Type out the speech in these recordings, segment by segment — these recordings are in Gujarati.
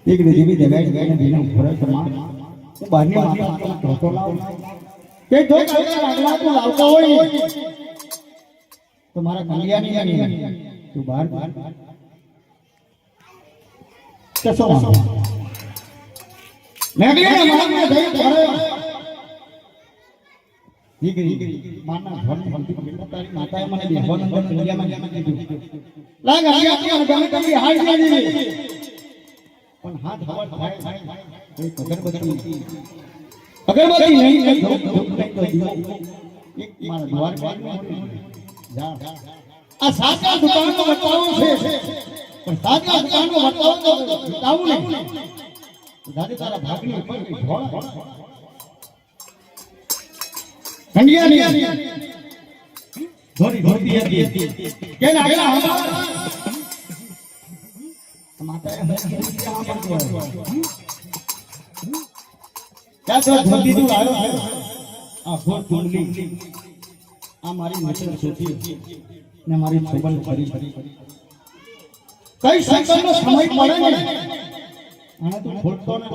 દીકરી દીવી દેવાય દેવાય દીનો ફરક માં હું બહારની માતા ધોતો લાવ કે જો આગલા તું લાવતો હોય તો મારા કલ્યાણી ની તું બહાર કેસો મેગલી મારા થઈ ફરે દીકરી માના ધન ભક્તિ પકડતા તારી માતાએ મને દેવાનો કલ્યાણમાં કીધું લાગ અહીંયા ગમે કરી હાઈ દીધી પણ હાથ હવા થાય અગરબત્તી નહીં એક મારા દ્વાર પર જા આ સાચા દુકાનનો બતાવો છે પણ સાચા દુકાનનો બતાવો તો બતાવું નહીં દાદી તારા ભાગની ઉપર ઢોળા કંડિયાની ધોરી ધોતી હતી કે આગળ માતાએ क्या तो जल्दी तू आयो आ फोन कुंडली आ मारी नजर सोची ने मारी छबल फरी कई सेकंड નો સમય પડે ને આને તું ખોલતો ને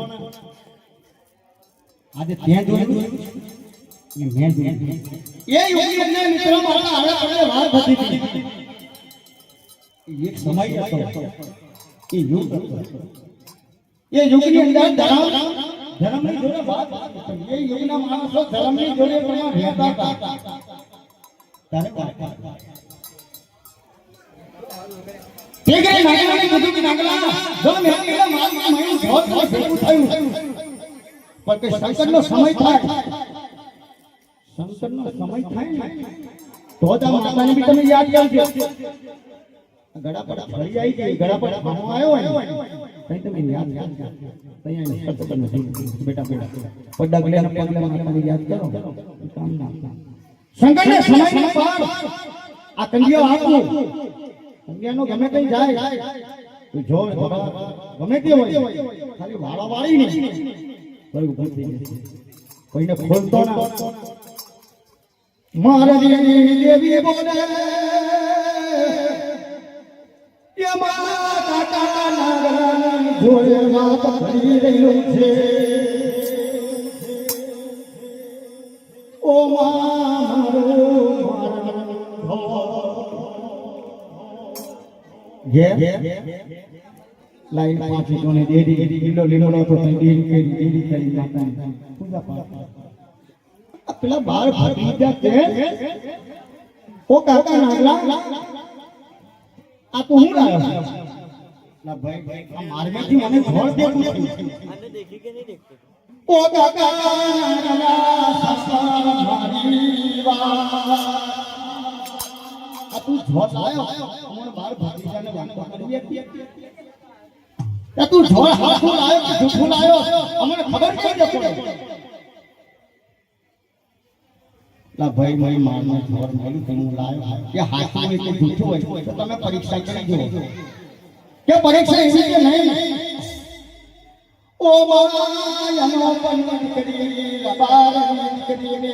આજે ત્યાં જોયું ને મેં જોયું એ યોગીને મિત્રો મારા આળે પડે વાર થતી હતી એક સમય હતો એ યુગ એ યુગની અંદર ધર્મની જોડે વાત એ યુગના માણસો ધર્મની જોડે પણ રહેતા હતા ત્યારે ઠીક છે નાગલાને કીધું કે નાગલા જો મેં કીધું મારું ભેગું થયું પણ કે સંકટનો સમય થાય સંકટનો સમય થાય તો જ આ માતાને બી તમે યાદ કરજો ગડા પર ફરી આવી ગઈ ગડા પર ખાનો આવ્યો હોય કઈ તમે યાદ તૈયાર સતત નથી બેટા પડા ગલ્યાના પગલા માતાને યાદ કરો કામ ના સંકટના સમયની પાર આ કંડિયો આપવું કંડિયાનો ગમે કઈ જાય તો જો ગમે તે હોય ખાલી વાળા વાળી નહીં કોઈ ઉભર થઈ જશે કોઈને ખોલતો ના મારા દેવી બોલે જોડે વાત કરી રહ્યું છે ઓ મારો લાઈન પાંચી કોને દેડી કિલો લીમડો તો દેડી કરી માતા પૂજા પાઠ પેલા બાર ભતીજા કે ઓ કાકા નાગલા આ તો હું લાયો ના ભાઈ આ મારમાંથી મને ઘોળ દેખું આને દેખી કે નહીં દેખતો ઓ કાકા નાગલા સસર મારી વા આ તું ઘોળ લાયો અમર બાર ભતીજાને વાંકો કરી હતી આ તું ઘોળ હાથું લાયો કે જૂઠું લાયો અમને ખબર કેમ પડે લા ભાઈ મારી મારનો ઘોળ મળ્યું કે હું લાયો કે હાથું હોય કે જૂઠું હોય તો તમે પરીક્ષા કરી જો કે પરીક્ષા એવી કે નહીં ઓ માયાનો પનવન કરી લબારની કરીને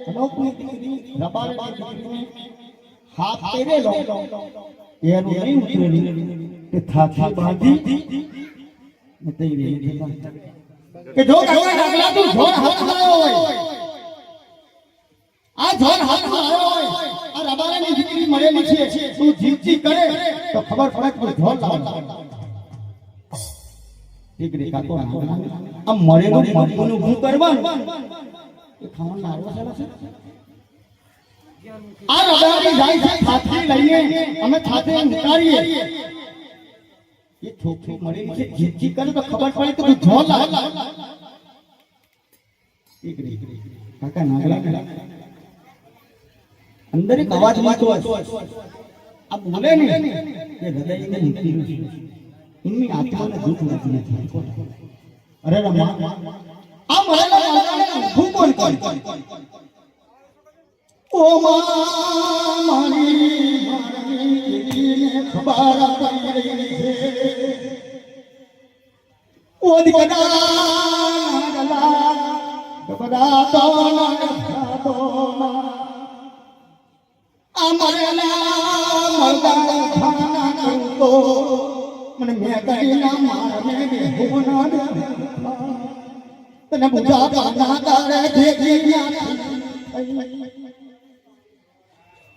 અનોખી દીકરી લબારની કરીને હાથ તેરે લો એનું નહીં ઉતરેલી કે થાકી બાંધી ને તઈ રહી કે જો કાકા ડાગલા તું જોર હાથ લાયો હોય આ જોર હાથ લાયો હોય આ રબારાની દીકરી મળેલી છે તું જીવતી કરે તો ખબર પડે કે જોર લાવ દીકરી કાકો આ મળેલું મરઘુનું હું કરવાનું એ ખાવાનું આવો છે આ રબારી જાય છે થાતી લઈને અમે થાતે ઉતારીએ એ છોકરી મળી છે જીજી કરે તો ખબર પડે કે તું જો લાગ દીકરી કાકા નાગલા અંદર એક અવાજ વાતો આ બોલે ને એ હૃદયને નીકળ્યું છે ઇનની આત્માને દુઃખ નથી અરે રમા આ મરેલા માતાને હું કોણ કોણ ઓ મારી ખબર પડી છે ઓ દીકરા નાગલા ગબડા તો નાગલા તો અમરલા મરદા ખાના કરતો મને મે કઈના મારને બેહોના દે તને બુજા કાના તારે દેખીના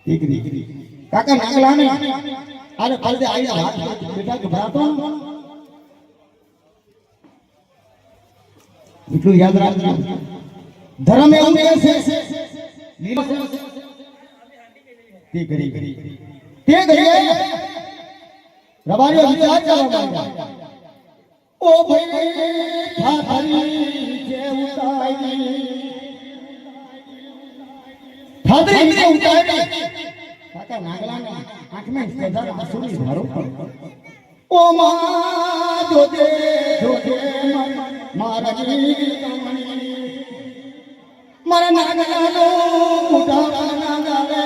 દીકરી કાકા નાગલાને અરે કલદે આઈ વાત બેટા ગભરાતો એટલું યાદ રાખજો ધર્મ એવું કહે છે લીલો તે કરી તે ગઈ રબારીઓ વિચાર કરવા માંડ્યા ઓ ભાઈ થારી જે ઉતારી થારી જે ઉતારી કાકા નાગલાને આંખમાં સજા આંસુની ધારો ઓ માં જોજે મારા મારા નાગલાનો મોટા નાગલે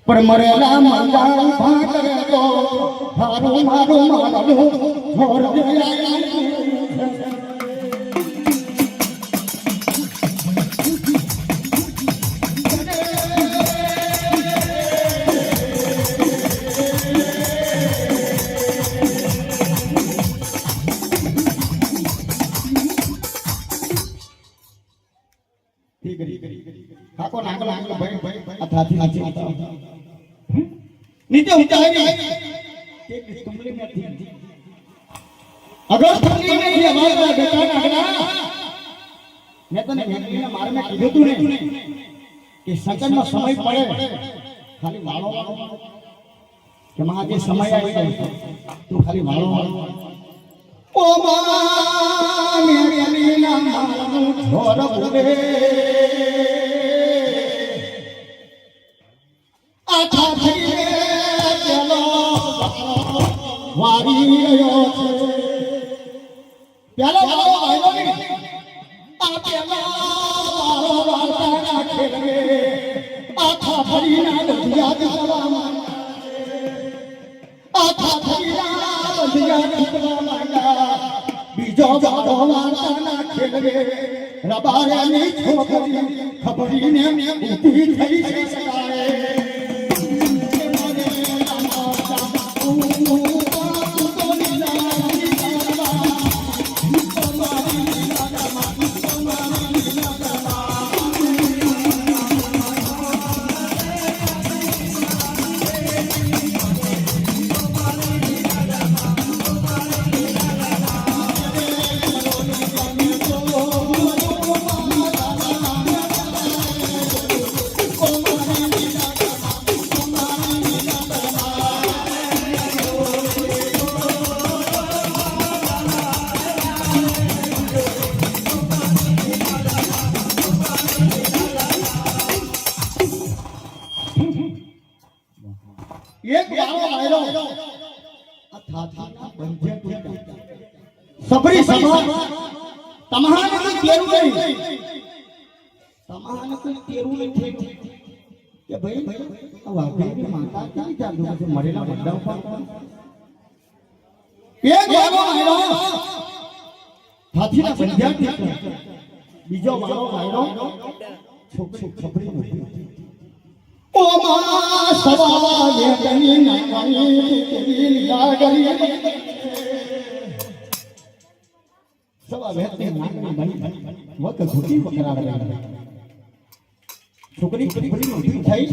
પણ મરેલા મંગા ઉભા કરે તો મારું મારું મારું છોડ કાકો નાગલો નાગલો ભાઈ આ થાથી નાચી નીચે ઉતારી એક કમલે में थी अगर थी नहीं हमारा बेटा नागला मैं तने मेघली ना मारे में कीधું તું ને કે સકન નો સમય પડે ખાલી વાળો કે માં જે સમય આવી જાય તું ખાલી વાળો ઓ માં મેઘલી ના મારું છોડ ઉડે આખા થઈને પેલો વારી રહ્યો છે પેલો વાળો આવ્યો ને આ પેલો વાળો વાળતા ખેલે આખા ફરીના દરિયા જીતવા માંડ્યા આખા ફરીના દરિયા જીતવા માંડ્યા બીજો વાળો વાળતા ખેલે રબારાની છોકરી ખબરીને ઊભી થઈ છે સકાળે એક વાળો માર્યો આ થાથાના બંધે તૂટ્યા સબરી સમા તમાહાને કોઈ તેરું નહીં તમાહાને કોઈ તેરું નહીં કે ભાઈ આ વાઘની માતા ક્યાં ચાલુ છે મરેલા મંડા ઉપર એક વાળો માર્યો થાથીના બંધ્યા તૂટ્યા બીજો વાળો માર્યો છોકરી ખબરી નથી ઓ માં સવાલે ગની નાની તેરી લાગણી સવા બેતી નાની બની વક ઘૂટી પકડાડે છોકરી ખબરી ઊભી થઈ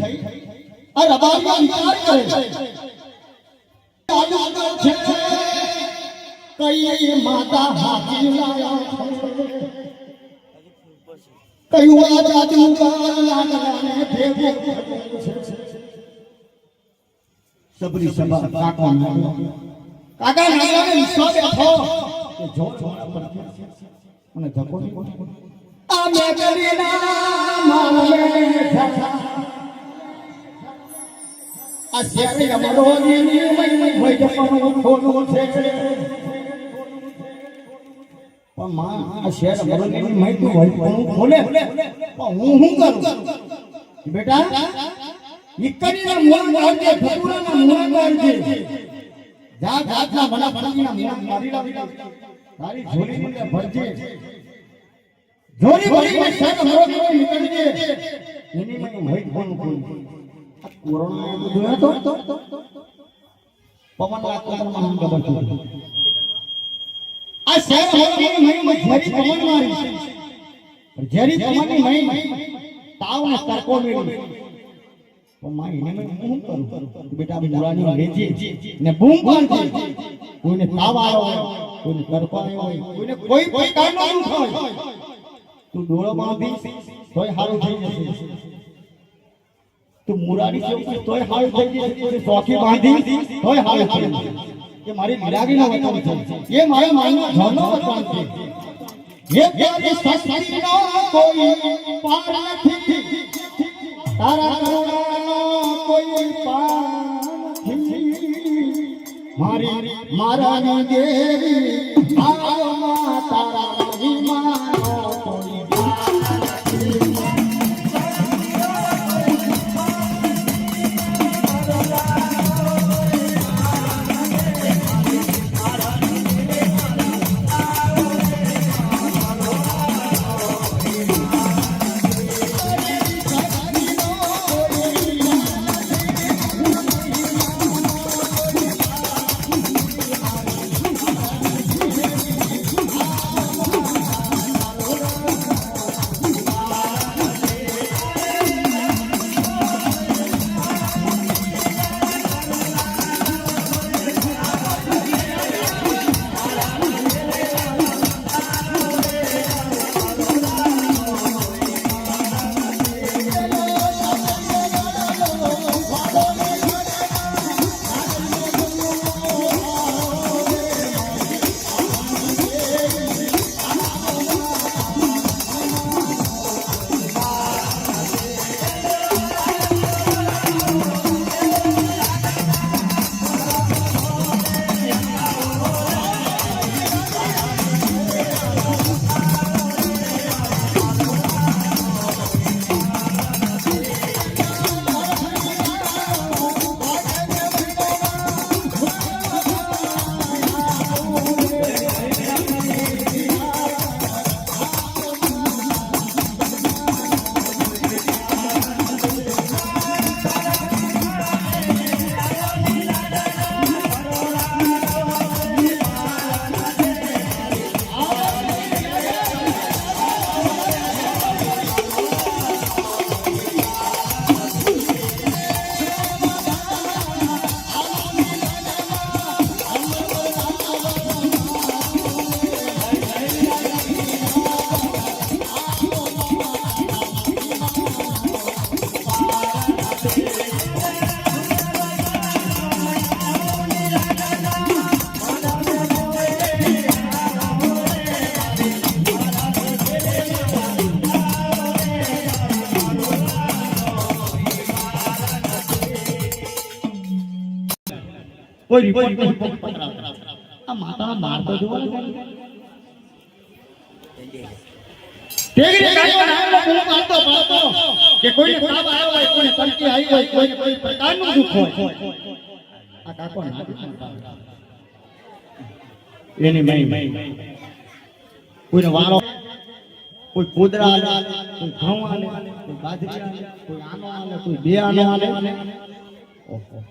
આ રબારીમાં વિચાર કરે કઈ માતા હાથી લાયા કયું આજુ લાગલાને ભેગો સબરી સભા કાકા નાગલાને વિશ્વાસ બેઠો કે જો છોડા પર અને ધકો આ મે કરીના માલમે આ શેરે અમરોની મય હોય જપનું ખોલું છે પણ માં આ શેર અમરોની મય તું હોય પણ ખોલે પણ હું શું કરું બેટા ઈકડીના મોણ મારજે ભતુરાના મોણ મારજે જા જાતના મના ફળીના મોણ મારી લાવી તારી ઝોલી મને ભરજે ઝોલી ભરીને શેર અમરોની નીકળજે એની મય હોય પણ ખોલું કોરોના જોયો તો પવન લાગતો મને ખબર છે આ શહેર હોવાની મહિમા જેરી પવન મારી જેરી પવનની મહિમા તાવને તરકો મેળી તો માં એને હું કરું બેટા મુરાની લેજી ને બૂમ પાડજે કોઈને તાવ આવ્યો હોય કોઈને તરકો આવ્યો હોય કોઈને કોઈ પ્રકારનો દુખ હોય તું ડોળો બાંધી તોય સારું થઈ જશે તું મુરારી ચોકી તોય હાલ થઈ જશે તોય ચોકી બાંધી તોય હાલ થઈ જશે કે મારી મિલાવીનો વતન છે એ મારા માનો ધનો વતન છે એ પ્યારી સસ્તીનો કોઈ પાર નથી તારા કરુણાનો કોઈ પાર નથી મારાની દેવી આમાં તારા મહિમાનો કોઈ કોઈ રિપોર્ટ નહીં આ માતાનો માર તો જોવા તેગરે કાયો નામનો બોલ મારતો પાડતો કે કોઈને તાવ આવ્યો હોય કોઈને તંકી આવી હોય કોઈને કોઈ પ્રકારનું દુખ હોય આ કાકો ના એની મઈ કોઈને વારો કોઈ કોદરા આલે કોઈ ઘઉં આલે કોઈ બાજરી આલે કોઈ આનો આલે કોઈ બે આનો આલે ઓહો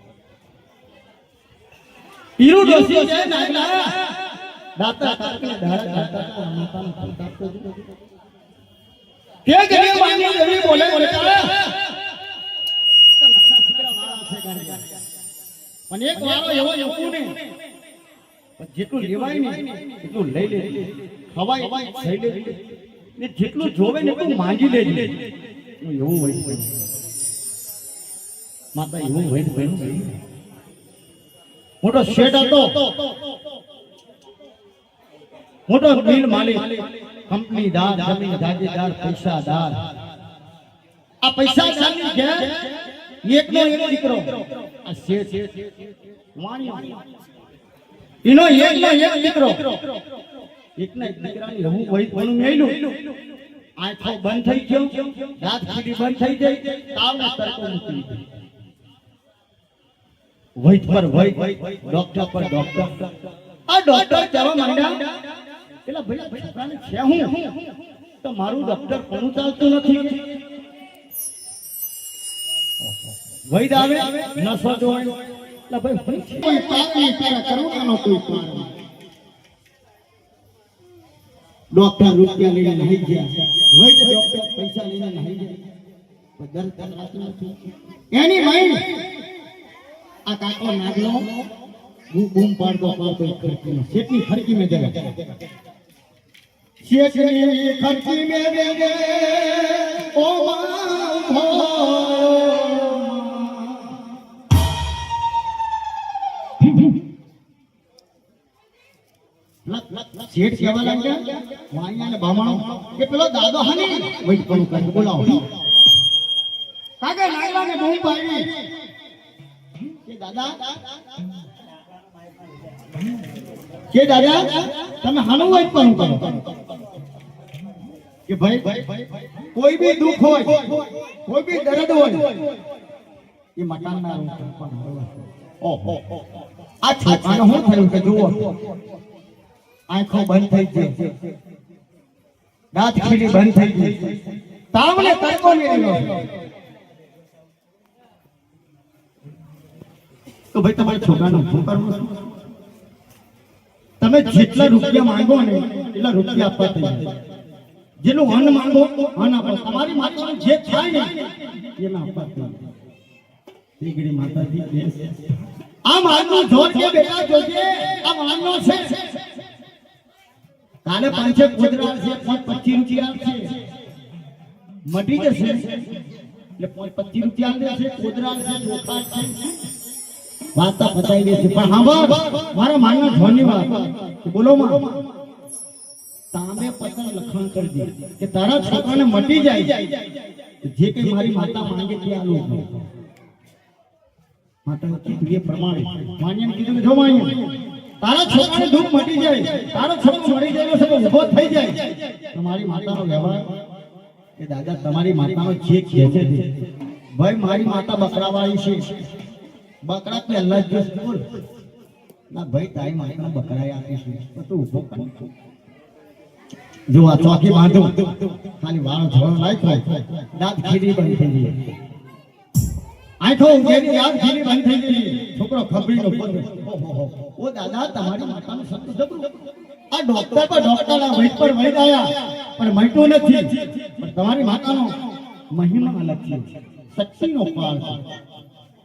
ઈરુ ડોસી છે નાગલા દાતા કાકને ધારા દાતા માતાનો ફૂલ કાપતો કે ગરી બાંધી દેવી બોલે બોલે આ તો નાના છોકરા વાળા છે ગાડી પણ એક વારો એવો એવું ને જેટલું લેવાય ને એટલું લઈ લે, ખવાય લઈ લે, ને જેટલું જોવે ને એટલું માંગી લેજે. એવું હોય માતા, એવું હોય મોટો શેઠ હતો, મોટો મિલ માલિક, કંપનીદાર, જમીન જાગીરદાર, પૈસાદાર. આ પૈસાદારની ઘેર એકનો એક દીકરો, આ શેઠ વાણિયો, એનો એકનો એક દીકરો, એકના એક દીકરાની હું વહી કોનું મેલું, આંખો બંધ થઈ ગયો, દાંત ખીડી બંધ થઈ ગઈ, તાવને તરકો મૂકી દીધો. વૈદ પર વૈદ, ડોક્ટર પર ડોક્ટર. આ ડોક્ટર કહેવા માંડ્યા, પેલા ભાઈ છોકરાને છે હું તો મારું ડોક્ટર કોનું ચાલતું નથી. વૈદ આવે નસો જોવાય, એટલે ભાઈ કોઈ પાપ નહીં, તારા કરુણાનો કોઈ પાર નહીં. ડોક્ટર રૂપિયા લઈને નહીં ગયા, વૈદ ડોક્ટર પૈસા લઈને નહીં ગયા, પણ દર તકલાતું નથી. એની માઈન્ડ આ કાકો નાગલો બૂમ પાડતો ખર્ચી શેઠની ખર્ચી મેં જગા, શેઠની ખર્ચી મેં વેગે ઓ શેઠ કહેવા લાગ્યા વાણિયા ને બામણો કે પેલો દાદો હને વૈદ પણ કરે, બોલાવો. કાકા નાગલાને બૂમ પાડી કે દાદા તમે હાનું વૈદ પણ કરો કે ભાઈ કોઈ બી દુઃખ હોય, કોઈ બી દર્દ હોય, એ મટાડનાર ઓહો. આ છોકરાને શું થયું કે જુઓ આંખો બંધ થઈ ગઈ, દાંત ખીલી બંધ થઈ ગઈ, તાવને તડકો મેળ્યો. તો ભાઈ તમારા છોકરાનું શું કરવું? તમે જેટલા રૂપિયા માંગો ને એટલા રૂપિયા આપવા તૈયાર, જેનું અન્ન માંગો અન્ન આપો. તમારી માતાનું જે થાય ને એના આપવા તૈયાર. માતાજી આ માનનો જોર કે બેટા જોજે, આ માનનો છે. કાલે 5 ગોદરા છે, 25 રૂપિયા છે, મટી જશે એટલે 25 રૂપિયા દેશે, ગોદરા છે, ચોખા છે, વાર્તા પતાઈ દેશે. પણ હા મારા માનના ધોની વાત બોલો માં, તાંબે પતંગ લખાણ કરી દે કે તારા છોકરાને મટી જાય, જે કઈ મારી માતા માંગે તે આલો. માતા કીધું એ પ્રમાણે માન્યાને કીધું જો માન્યા તારા છોકરાને દુઃખ મટી જાય, તારો છોકરો મળી જાય છે, ઉભો થઈ જાય. તમારી માતાનો વ્યવહાર કે દાદા તમારી માતાનો જે કહે છે ભાઈ મારી માતા બકરાવાળી છે, બકરા પહેલા જ બોલ ના ભાઈ તારી માતાને બકરાઈ આપીશું તો તું ઉભો કર. જો આ ચોકી બાંધો ખાલી વાળો ઝોળો નાખ્યો, દાંત ખીરી બંધ થઈ ગઈ, આંખો ઉઘેરી દાંત ખીરી બંધ થઈ ગઈ, છોકરો ખબરીનો પગ. ઓ દાદા તમારી માતાનું સત્ય જબરું. આ ડોક્ટર પર ડોક્ટરના વૈદ પર વૈદ આયા પણ મટ્યું નથી. પણ તમારી માતાનો મહિમા અલગ છે, શક્તિનો પાર છે.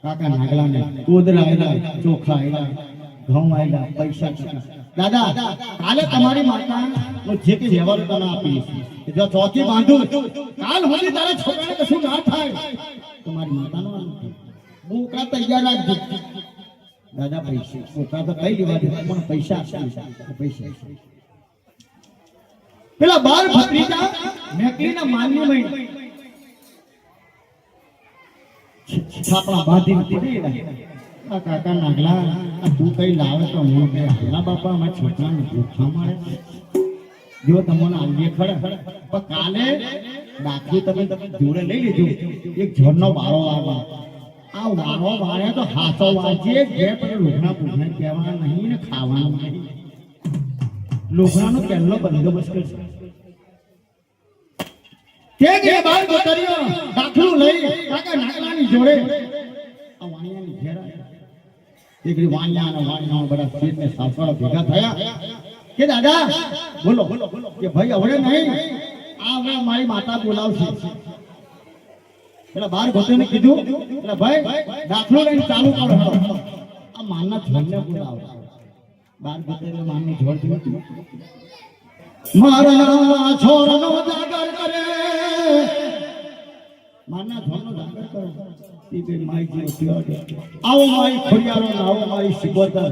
કાકા નાગલાને ગોદરા આયલા, ચોખા આયલા, ઘઉં આયલા, પૈસા દાદા કાલે તમારી માતાનો જે કે વ્યવહાર તને આપીશ, જો ચોકી બાંધું કાલ સુધી તારા છોકરાને કશું ના થાય, તમારી માતાનો બોકરા તૈયાર રાખજો. દાદા પૈસા બોકરા તો કઈ લેવા દે પણ પૈસા આપીશ, પૈસા પેલા 12 ભત્રીજા મેકલીના માન્ય મહિને છાપા બાંધીને દીધી. કાકા નાગલા તું કઈ લાવે તો હું કે હાલા બાપા મારા છોકરાને ભૂખા મળે, જો તમને આવીએ ખરા. પણ કાલે દાખલું તમે જોડે લઈ લીધું, એક ઝોરનો વારો વાળવા, આ વારો વાળે તો હાથો વાંચે ઘેર પર લોઘણા પૂછને કહેવાના નહીં ને ખાવાનું નહીં, લોઘણાનો પહેલો બંદોબસ્ત કરશે. તે જે બાર ગોતરીઓ દાખલું લઈ કાકા નાગલાની જોડે આ વાણિયાની ઘેર દીકરી વાણિયા બધા શેઠને સાસવાળા ભેગા થયા કે દાદા બોલો કે ભાઈ હવે નહીં, આ હવે મારી માતા બોલાવશે. પેલા બાર ગોતરીને કીધું એટલે ભાઈ દાખલો લઈને ચાલુ કરો. આ આ માનના ઝોડને બોલાવો બાર ગોતેલો માનનું ઝોડ જોયું મારા છોરનો જાગર કરે માનના ઝોડનો જાગર કરો તીબે માઈ જીવ આવો માઈ ખોડિયારો આવો માઈ શિબોતર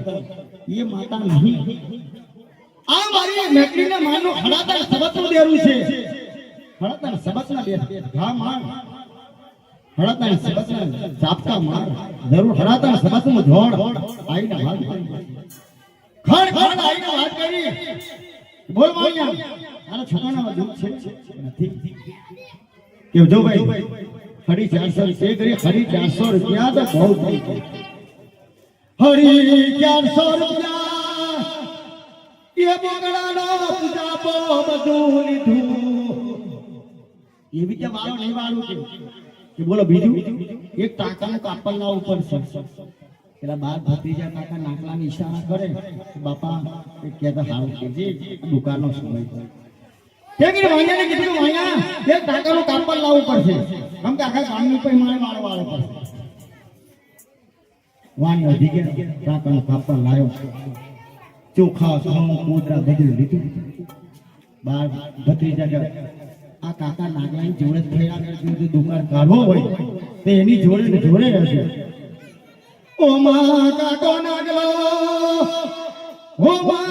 ये माता नहीं आ मारी मेकડીને માનો ખડાતર સબતનું દેરું છે ખડાતર સબતના દે હા માર ખડાતર સબતના જાપતા માર જરૂર ખડાતર સબતનું જોડ આઈને વાત ખડ ખડ આઈને વાત કરી બોલ માણ્યા આના છોકરાના દુખ છે નથી કે જો ભાઈ ખડી 400 છે કરી ખડી 400 રૂપિયા તો બહુ થઈ હરી 400 રૂપિયા એ બગડાનો પૂજાપો બધું લીધું એ બી કે વાળો નહીં વાળું કે બોલો બીજું એક ટાકાનું કાપડના ઉપર છે પેલા બાર ભત્રીજા કાકા નાકલાની ઈશારા કરે બાપા એ કહેતા હારું કેજે દુકાનનો સમય છે કે વાણિયાને કીધું વાણિયા એક ટાકાનું કાપડ લાવવું પડશે કેમ કે આખા ગામની કોઈ મારે વાળો પડશે વાણી વધી ગયા ટાંકાનો કાપડ લાવ્યો ચોખા ઘઉં કોદરા બધું લીધું બાર ભત્રીજા આ કાકા નાગલાની જોડે થયા કરજો દુકાન કાઢવો હોય તો એની જોડે ને જોડે રહેશે ઓ મા કાકો નાગલો ઓ મા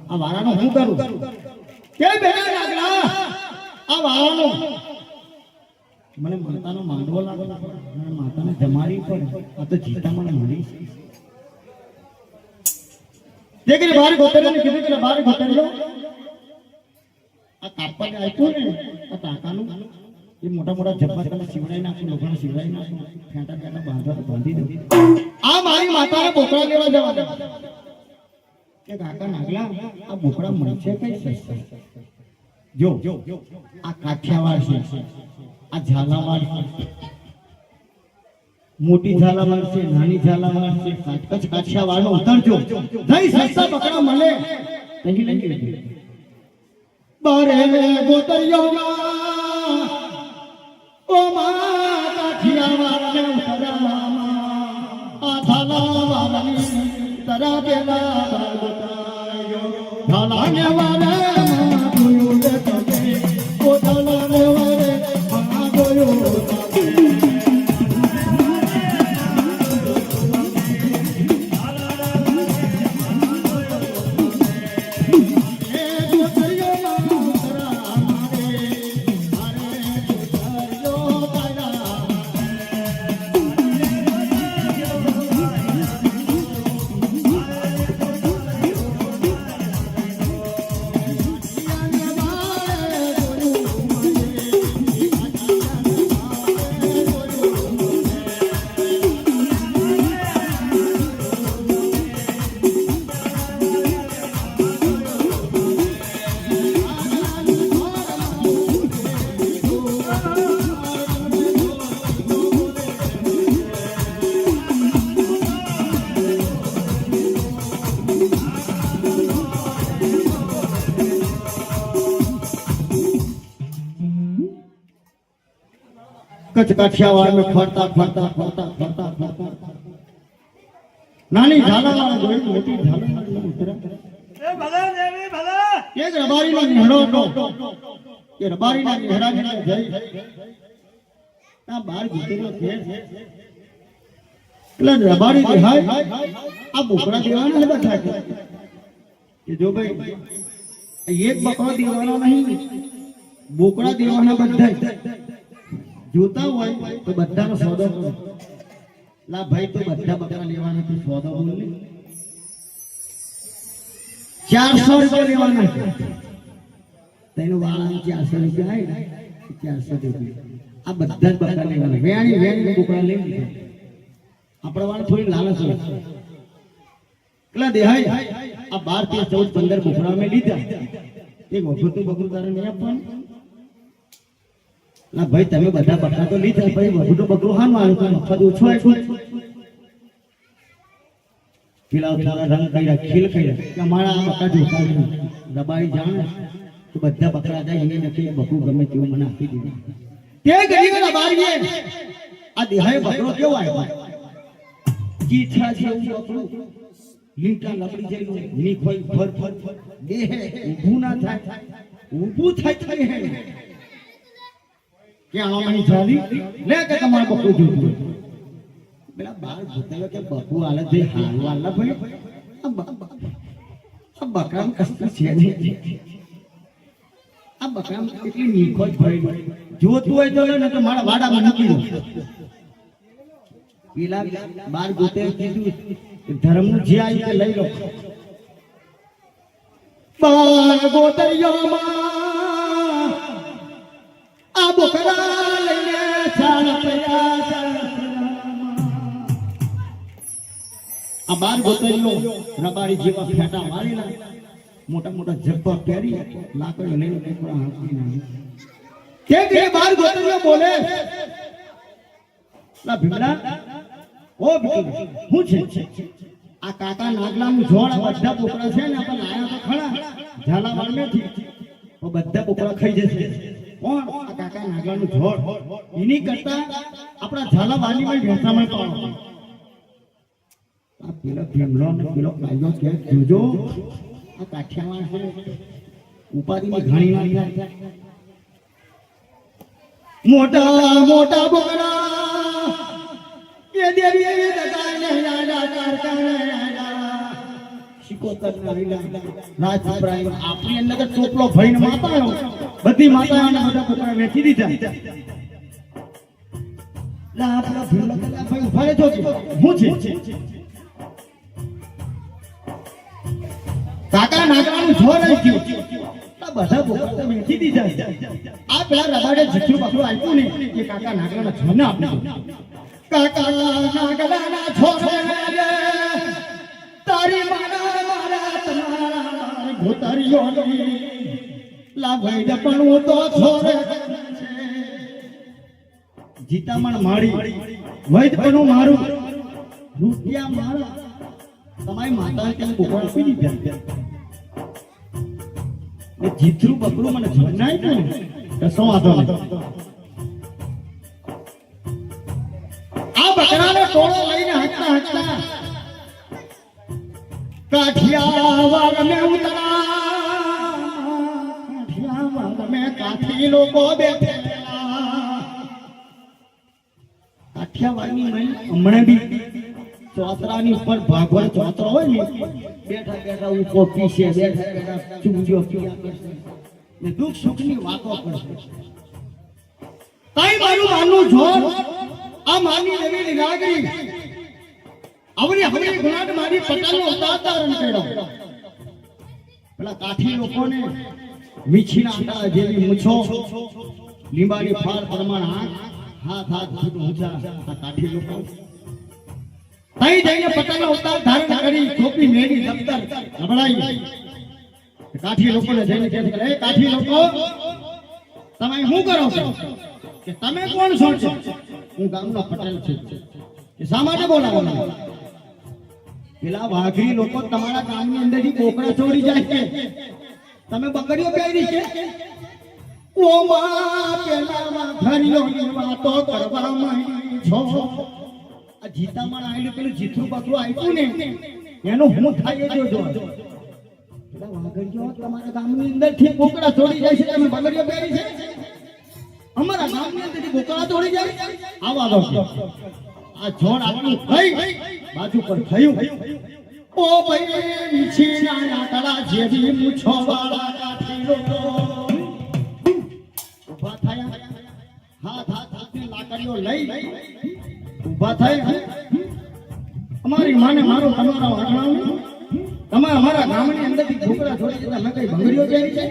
આ વારાનો હું કરું કે બેના લાગલા આ વારાનો મને માતાનો માંડવો લાગે મને માતાને જમાડી પડે આ તો જીતા મને મળી છે કે બાર ગોતેલાને કીધું કે બાર ગોતેલો આ કાપડને આપ્યું ને આ ટાંકાનું એ મોટા મોટા જબ્બા તમે સિવડાઈ નાખું લોકોને સિવડાઈ નાખું ફેંટા ફેંટા બાંધી દઉં આ મારી માતાને બોકડા લેવા જવા દે કે કાકા નાગલા આ બોકડા મળશે કઈ સસ્તા જો આ કાઠિયાવાડ છે આ ઝાલાવાડ છે મોટી ઝાલાવાડ છે નાની ઝાલાવાડ છે કચ્છ કાઠિયાવાડનો ઉતરજો જઈ સસ્તા બકરા મળે તહી લઈ લેજો બારે ગોતરિયોમાં ઓ મા કાઠિયાવાડ ને ઉતરવામાં આ ઝાલાવાડની તરા પેલા ગોતરાયો ઝાલાને વારે જોયું લે તને ઓ ઝાલાને વારે આ જોયું कच्छ काठियावाड़ में फरता फरता फरता फरता फरता नानी झालावाड़ जोई मोटी झालावाड़ उतरा ए भला देवी भला एक रबारी ना निहड़ो ये रबारी ना निहड़ा ने जई ता बार गुतेलो के એટલે રબારી દેહાય આ બોકડા દેવાના હે બેઠા કે જો ભાઈ એક બકરો દેવાનો નહીં બોકડા દેવાના બધા જોતા હોય તો બધાનો સોદો કરો. લા ભાઈ તો બધા બકરા લેવાના તો સોદો બોલ ને 400 રૂપિયા લેવાના છે. તેનો વાળા 400 રૂપિયા આવે ને 400 રૂપિયા આ બધા જ બકરા લેવાના. વેણી બોકડા લઈ લીધા. આપણા વાળા થોડી લાલચ હોય કેટલા દેહાય આ 12, 13, 14, 15 બોકડા અમે લીધા. એક વખત તો બકરું તારે નહીં આપવાનું. ના ભાઈ તમે બધા બકરા તો લીધા ભાઈ વધુ તો બકરું હાનું આવ્યું તો મફત ઓછું આપ્યું. પેલા થોડા રંગ કર્યા ખીલ કર્યા કે અમારા આ બકરા જોતા નહીં રબાઈ જાણે તો બધા બકરા જાય એને નથી બકરું ગમે તેવું મને આપી દીધું. તે ગરીબ રબારીએ આ દેહાય બકરો કેવો આવ્યો ચીઠા જેવું બકરું લીટા લપડી જાય ની કોઈ ફર ફર દેહે ઊભું ના થાય ઊભું થાય હે કે આમાં ચાલી લે કે તમારે બકરું જોતું પેલા બાર ભૂતેલો કે બકરું આલે જે હાલ વાલા ભાઈ આ બકરામ કશું છે નહીં. આ બકરામ એટલી નીખો જ ભાઈ જોતું હોય તો ને તો મારા વાડામાં મૂકી દો. પેલા બાર ગોતે કીધું ધર્મનું જે આવી લઈ લો. બાર ગોતરિયોમાં આ બકરા લઈને ચાલ પયા આ બાર ગોતરીઓ રબારી જેવા ફેટા મારેલા મોટા મોટા જબ્બા પહેરી લાકડી લઈને એકલા હાંકી નાખી કે બાર ગોતરીઓ બોલે ના ભીમલા ઓ ભીમલા હું છે આ કાકા નાગલાનું જોડ બધા બોકડા છે ને આપણે લાયા તો ખરા ઝાલાવાડમેથી તો બધા બોકડા ખાઈ જશે. કોણ આ કાકા નાગલાનું જોડ એની કરતા આપણા ઝાલાવાડીમાં વેચામણ પાડો. આ પેલા ભીમલો ને પેલો કાયો કે જોજો આ કાઠિયાવાડ છે ઉપાધિની ઘણી વાળી મોટા મોટા બોકડા એ દેવી દગાને યાડા કારકાને શિકોતર ના રાજપરાઈ આપણી અંદર ચોપલો ભઈને માતાનો બધી માતાઓને બધા બોકડા વેચી દીધા. લા આપણા ભીમલો ભાઈ ઉભા રહેજો હું છે કાકા નાગરાનું જોર આવી ગયું બધા બોકડા વેચી દીધા. આ પેલા રબાડે જીઠું બકરું આપ્યું ને એ કાકા નાગરાના જોરને આપ્યું. કાકા નાગરાના જોરે તારી મારા મારા તમારા ગોતરીઓની લાભાઈ પણ હું તો છોરે જીતામણ મારી વૈદ પણ મારું રૂપિયા મારા તમારી માતા તેને બોકડા આપી દીધા. જીતરું બકરું મને જણાય ને તો શું વાંધો નહીં. આ બકરાનો ટોળો લઈને હટતા હટતા કાઠિયાવાડ મે ઉતરા. કાઠિયાવાડ મે કાઠી લોકો બેઠેલા. કાઠિયાવાડની મય હમણે બી ચોતરાની ઉપર ભાગવત ચોતરો હોય ને બેઠા બેઠા ઉકો પીશે બેઠા બેઠા ચૂંજો પીયા કરશે ને દુઃખ સુખની વાતો કરશે. કઈ મારું માનનું જોર આ માની દેવી નિરાગરી આવરી હમરી ગુણાટ મારી પટાલનો ઉતારણ કર્યો. પેલા કાઠી લોકોને મીઠીના આટા જેવી મૂછો લીંબાની ફાળ પ્રમાણ હાથ હાથ ફૂટ ઊંચા આ કાઠી લોકો તઈ જઈને પટાનો અવતાર ધારણ કરી ટોપી મેળી દફતર નબળાઈ કાઠી લોકોને જઈને કહે છે એ કાઠી લોકો તમે શું કરો છો કે તમે કોણ છો? હું ગામનો પટેલ છું. કે શા માટે બોલાવો? પેલા વાઘરી લોકો તમારા ગામની અંદરથી બોકડા ચોરી જાય છે તમે બકરીઓ પહેરી છે. ઓ માં પેલા વાઘરીઓની વાતો કરવા માંડી છો. જીતામણ આવેલું પેલું જીથરું બકરું આપ્યું ને એનું હું થાય જોજો. પેલા વાઘરીઓ તમારા ગામની અંદરથી બોકડા ચોરી જાય છે તમે બકરીઓ પહેરી છે. અમારા ગામની અંદરથી બોકડા ચોરી જાય આવા દો. આ જોડ આપણું થઈ બાજુ પર થયું. ઓ ભાઈ મીઠીના આટલા જેવી મૂછો વાળા કાઠી લોકો હાથ હાથની લાકડીઓ લઈ ઊભા થઈ અમારી માને મારો તમારો વાગણાવ તમે અમારા ગામની અંદરથી ઢોકળા છોડી જતા મેં કઈ ભંગડીઓ જેવી છે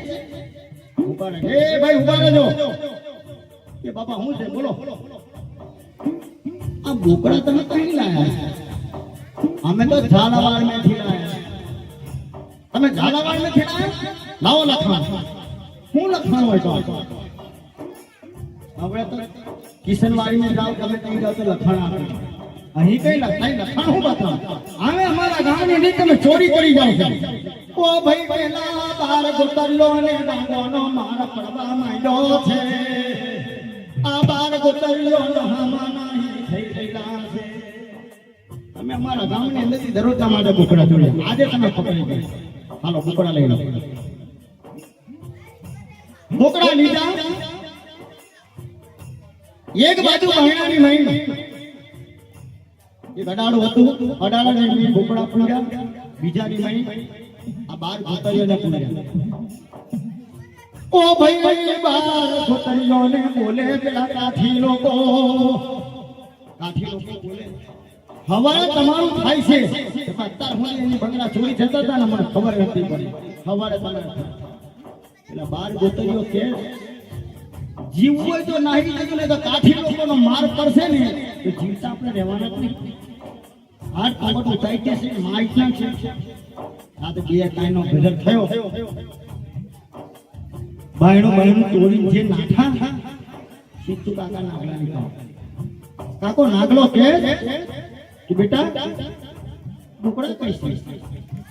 ઉભા રહે એ ભાઈ ઉભા રહેજો કે બાપા હું છે બોલો આ ઢોકળા તમે કઈ લાયા અમે તો ઝાલાવાડ મેથી લાયા તમે ઝાલાવાડ મેથી લાયા લાવો લખાણ હું લખાણ હોય તો હવે તો કિશનવાડી માં જાઓ તમે કઈ જાઓ તો લખાણ આપે અહીં કઈ લખાણ હું બતાવ હવે અમારા ગામની રીત તમે ચોરી કરી જાઓ છો ઓ ભાઈ પેલા બાર ગોતરલો ને ડાંગોનો માર પડવા માંડ્યો છે આ બાર ગોતરલો નહામાં નહીં થઈ ગયેલા છે તમે અમારા ગામની અંદરથી દરરોજ માટે બુકડા જોડ્યા આજે તમે પકડી ગયા હાલો બુકડા લઈ લો બુકડા લીધા એક બાજુ બહેણાની મહિન એક અડાડું હતું અડાડાને મેં બુકડા પૂર્યા બીજાની મહિન આ બાર ગોતરીઓને પૂર્યા ઓ ભાઈ બાર ગોતરીઓને બોલે પેલા કાઠી લોકો બોલે હવારે તમારું થાય છે અત્યાર હું એની બંગલા ચોરી જતા હતા ને મને ખબર નથી પડી હવારે તમારે એટલે બાર ગોતરીઓ કે જીવ હોય તો નાહી જજો ને તો કાઠી લોકોનો માર પડશે ને તો જીવતા આપણે રહેવાના જ નહીં હાથ પગટ ઉતાઈ છે માઈક ના છે આ તો બે કાઈનો ભેદર થયો બાયણું તોડીને જે નાઠા સીતુ કાકા નાગલાની કાકો નાગલો કે બેટા બોકડા કઈશ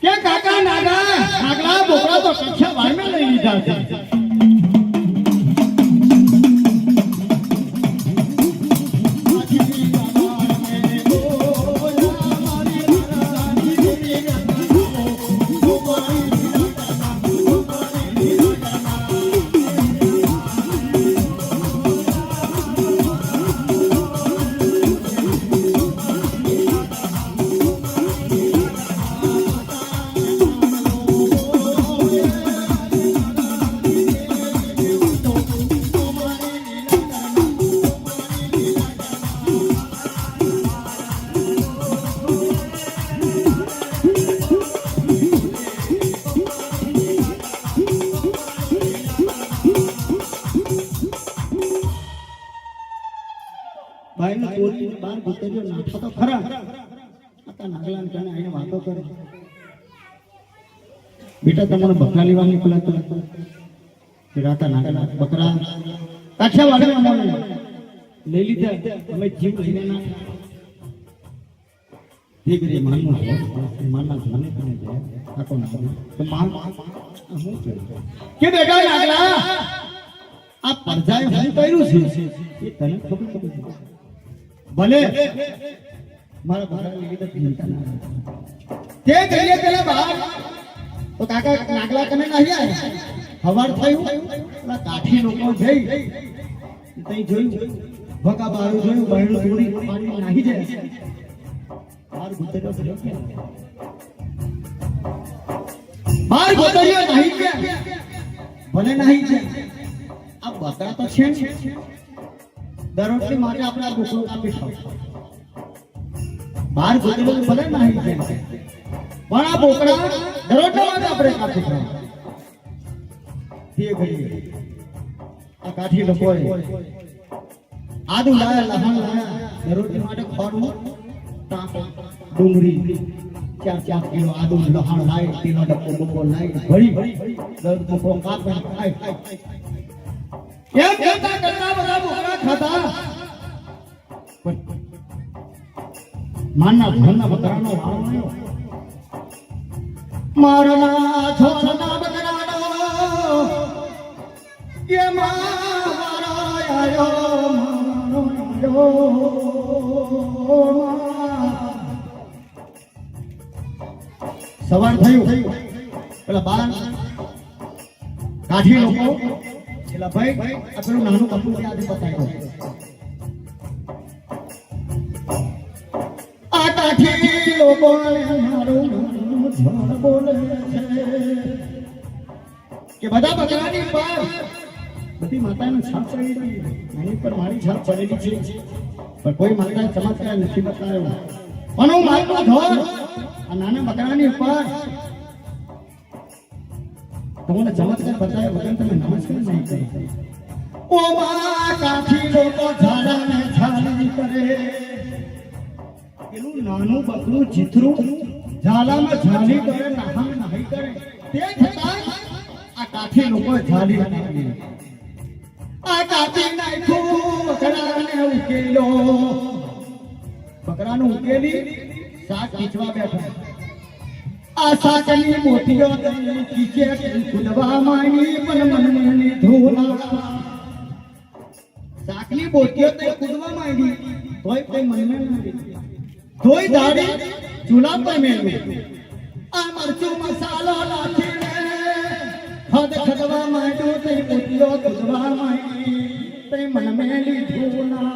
કે કાકા નાગલા બોકડા તો કચ્છા વાળ में લઈ લીધા છે બાર ગોતરીઓ નાઠા તો ખરા આતા નાગલાને કાને આઈને વાતો કરે બેટા તમારે બકરા લેવા નીકળ્યા તો રાતા નાગલા બકરા કાઠિયા વાળામાં મને લઈ લીધા તમે જીવ લઈને ના દીકરી માનનો માનના જાને કોને જાય આકો ના તો માન હું કે બેટા નાગલા આ પરજાય હું કર્યું છે એ તને ખબર ભલે મારા બકરા લઈ લીધા ચિંતા ના તે કહીએ પેલા બહાર તો કાકા નાગલા કને નહીં આયા હવાર થયું પેલા કાઠી લોકો જઈ તઈ જોયું ભકા બારું જોયું બહેણું થોડી પાણી નાહી જાય બાર ગોતરીઓ બાર ગોતરીઓ નાહી ગયા ભલે નાહી જાય આ બકરા તો છે દરરોજની માટે આપણે આ બુકડું કાપી ખાવ બાર ગોતરીઓ ભલે નાહી જાય પણ આ બોકડા દરરોજ માટે આપણે કાપી ખાવ તે ઘડીએ આ કાઠી લોકોએ આદુ લાયા લહણ લાયા દરરોજ માટે ખોરવું ટાંકો ડુંગળી 4 કિલો આદુ લહણ લાય તેનો ડબ્બો બબ્બો લાય ભરી દરરોજ બબ્બો કાપે ખાય એમ કરતા કરતા બધા બોકડા ખાતા માનના ઘરના બકરાનો વાળો આવ્યો મારા છોડના બકરાનો કે મારા આયો સવાર થયું પેલા બાર કાઠી લોકો પેલા ભાઈ આ પેલું નાનું કપડું આજે બતાવ્યું આ કાઠી લોકો મારું બોલે છે કે બધા બકરાની પર બધી માતાને છાપ ચડી રહી એની પર મારી છાપ ચડેલી છે પણ કોઈ માતાએ ચમત્કાર નથી બતાવ્યો. પણ હું મારું ધોર આ નાના બકરાની ઉપર તમને ચમત્કાર બતાવ્યો વગર તમે નમસ્કાર નહીં કરી. ઓ મા કાઠી લોકો ઝાડાને ઝાલી કરે. પેલું નાનું બકરું જીથરું ઝાલામાં ઝાલી કરે નાહા નાહી કરે તે છતાં આ કાઠી લોકો ઝાલી નાખી. આ કાઠી નાખ્યું બકરાને ઉકેલો. બકરાનું ઉકેલી શાક ખીચવા બેઠા. આ શાકની મોતીઓ ખીચે ખુદવા માંડી પણ મનની ધૂલા. શાકની મોતીઓ તો કૂદવા માંડી તોય કોઈ મનને ના ધોઈ દાડી ચૂલા પર મેળવી. આ મરચું મસાલો નાખીને ખદવા માંડ્યો તે મોતીઓ કૂદવા માંડી તે મન મેલી ધૂલા.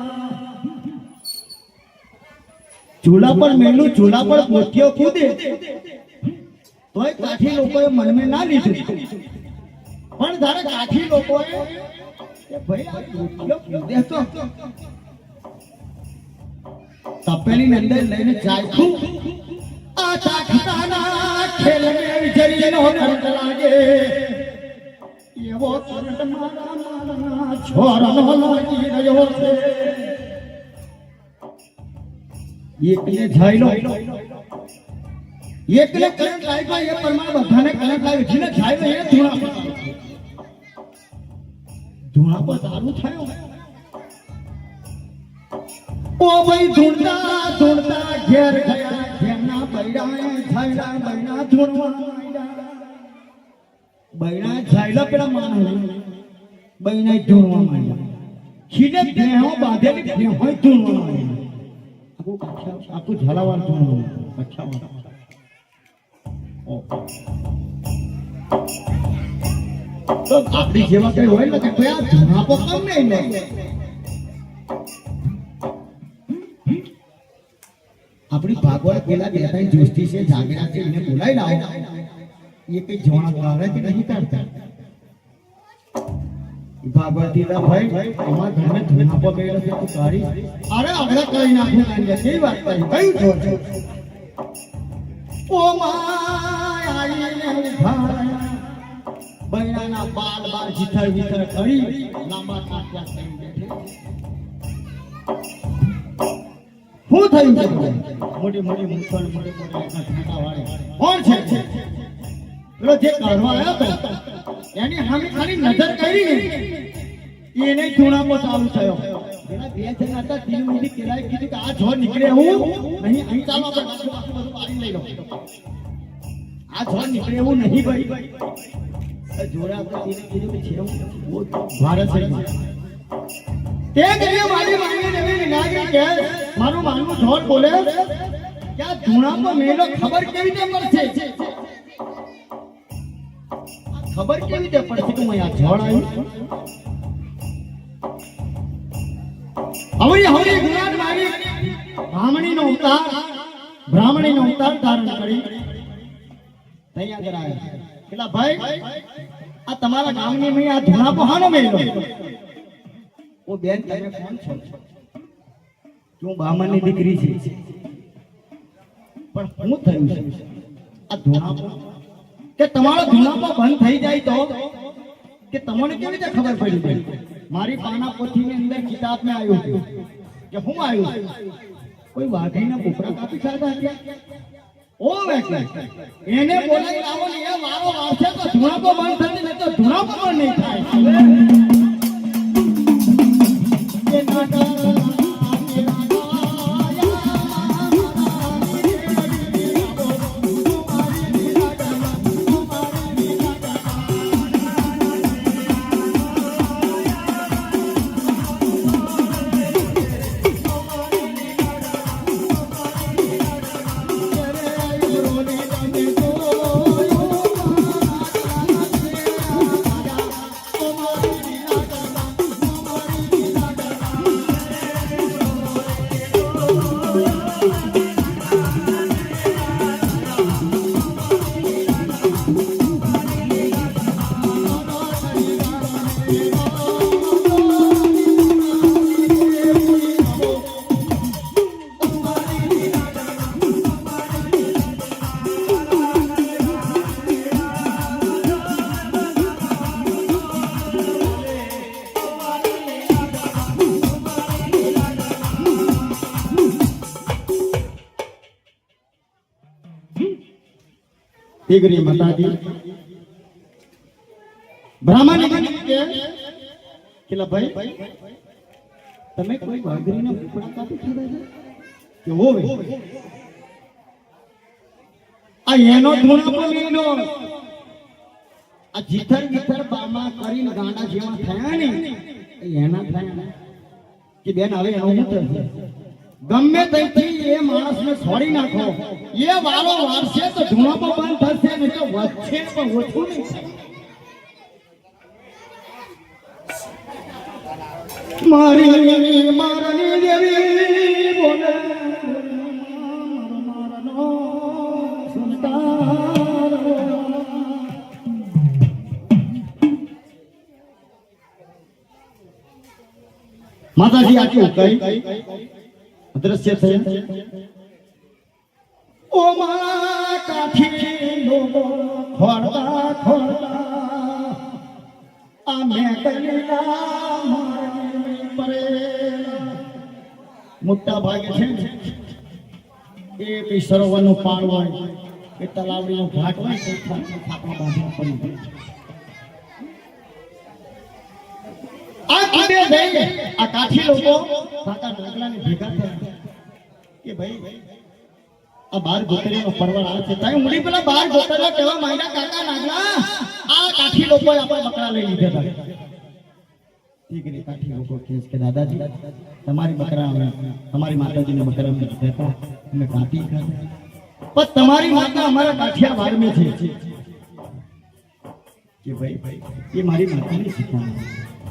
ચૂલા પર મેલું ચૂલા પર મોતીઓ કૂદે તોય કાઠી લોકોએ મનમે ના લીધું. પણ ધારે કાઠી લોકોએ તપેલી અંદર લઈને ચાખ્યું. આ ચાખતાના ખેલને વિજરીનો કરંટ લાગે એવો કરંટ મારા છોરાનો લાગી રહ્યો છે. એકલે જાયલો એકલે કરંટ લાગ્યો એ પરમાણ બધાને કરંટ લાગ્યો. જેને જાયલો એ ધૂણા પર ચાલુ થયો. ઓ ભાઈ ધૂણતા ધૂણતા ઘેર ગયા. ઘેરના બૈરાએ ઝાયલા બૈરા ધૂણવા માંડ્યા. બૈરા ઝાયલા પેલા માણસ બૈરા ધૂણવા માંડ્યા. ખીલે ભેહો બાંધેલી ભેહો ધૂણવા માંડ્યા. આખું ઝાલાવાર ધૂણવા કચ્છાવાર. તો આપણી જેવા કઈ હોય ને કે ભાઈ આ ધૂણાપો કમ નહીં લે. આપણી ભાગવત પેલા બે ત્રણ જોસ્તી છે જાગેરા છે એને બોલાવી લાવો. એ કઈ જવાના કારણે કે નહીં કરતા. ભાગવત દીધા ભાઈ એમાં ઘરને ધૂણાપો મેળવ્યો છે તું તારી અરે આગળ કરી નાખું કેવી વાત કરી કયું છો. ઓ માય આઈને ઉભા બૈરાના બાલ બાલ જીથર વિથર કરી લાંબા કાટલા થઈ બેઠે. શું થયું છે? મોટી મોટી મૂછડ મોટી મોટી ઠાટા વાળી કોણ છે? પેલો જે કરવા આવ્યો હતો એની સામે ખાલી નજર કરી એને ધૂણાપો ચાલુ થયો. એના બે જણ હતા તીન મિનિટ પેલા કીધું કે આ જો નીકળે હું નહીં અહીં ચાલો આપણે બધું પાડી લઈ લો. આ જો નીકળે એવું નહીં ભાઈ. જોડા આપણે કીધું કે છે ભારત છે તે ગમે મારી માંગી નવી વિનાગી કે મારું માનવું જોર બોલે કે આ ધૂણાપો મેલો ખબર કેવી રીતે પડશે? ખબર કેવી રીતે પડશે કે હું આ જોડ આવ્યું? હવળી હવળી ગુણાત મારી બ્રાહ્મણીનો અવતાર ધારણ કરી તૈયાર કરાયા. પેલા ભાઈ આ તમારા ગામની મેં આ ધૂણાપો હાનો મેલો? ઓ બેન તમે કોણ છો? હું બ્રાહ્મણની દીકરી છે. પણ શું થયું છે આ ધૂણાપો કે તમારો ધૂણાપો બંધ થઈ જાય તો કે તમને કેવી રીતે ખબર પડી ગઈ? મારી પાના પોથીની અંદર કિતાબમાં આવ્યું કે હું આવ્યું કોઈ વાઘીના બોકડા કાપી ખાધા હતા. ઓ વેકે એને બોલાવી લાવો ને એ મારો વારસે તો ધૂણાપો બંધ થશે ને તો ધૂણાપો પણ નહીં થાય. એ નાટા તીગરી માતાજી બ્રાહ્મણ કેલા ભાઈ તમે કોઈ વાઘરીના કપડા કાપી ખાધા છે કે હોવે આ એનો ધૂણો પમીનો આ જીથર જીથર બામા કરીને ગાંડા જેવા થયા ને એના થયા કે બેન હવે એનો હું થશે ગમે ત્યાંથી એ માણસને છોડી નાખો એ વાળો વારશે તો ધૂણો પણ બંધ થશે ને તો વધશે પણ ઓછું નહીં મારી મારની દેવી બોલે મારનો સંતાર માતાજી આટલું કઈ અદ્રશ્ય થયા ઓ મા કાઠી લોકો ખોરતા ખોરતા આ મેકલીના મારી પરે મોટા ભાગે છે એ કઈ સરોવરનું પાળ હોય એ તલાવડીનો ઘાટ હોય તો થાપા બાંધવા પડી આ કુડે જઈ આ કાઠી લોકો કાકા નાગલાને ભેગા થયા કે ભાઈ આ બાર ગોતરીનો પરવળ આવે છે તાઈ ઉડી પેલા બાર ગોતરીઓ કેવા માંગ્યા કાકા નાગલા આ કાઠી લોકો આપણે બકરા લઈ લીધા હતા ઠીક કાઠી લોકો કહે કે દાદાજી તમારી બકરા તમારી માતાજીને બકરા અમે દેતા અમે કાપી ખાધા પણ તમારી માતા અમારા કાઠિયા વાડમે છે કે ભાઈ એ મારી માતાની શીખાય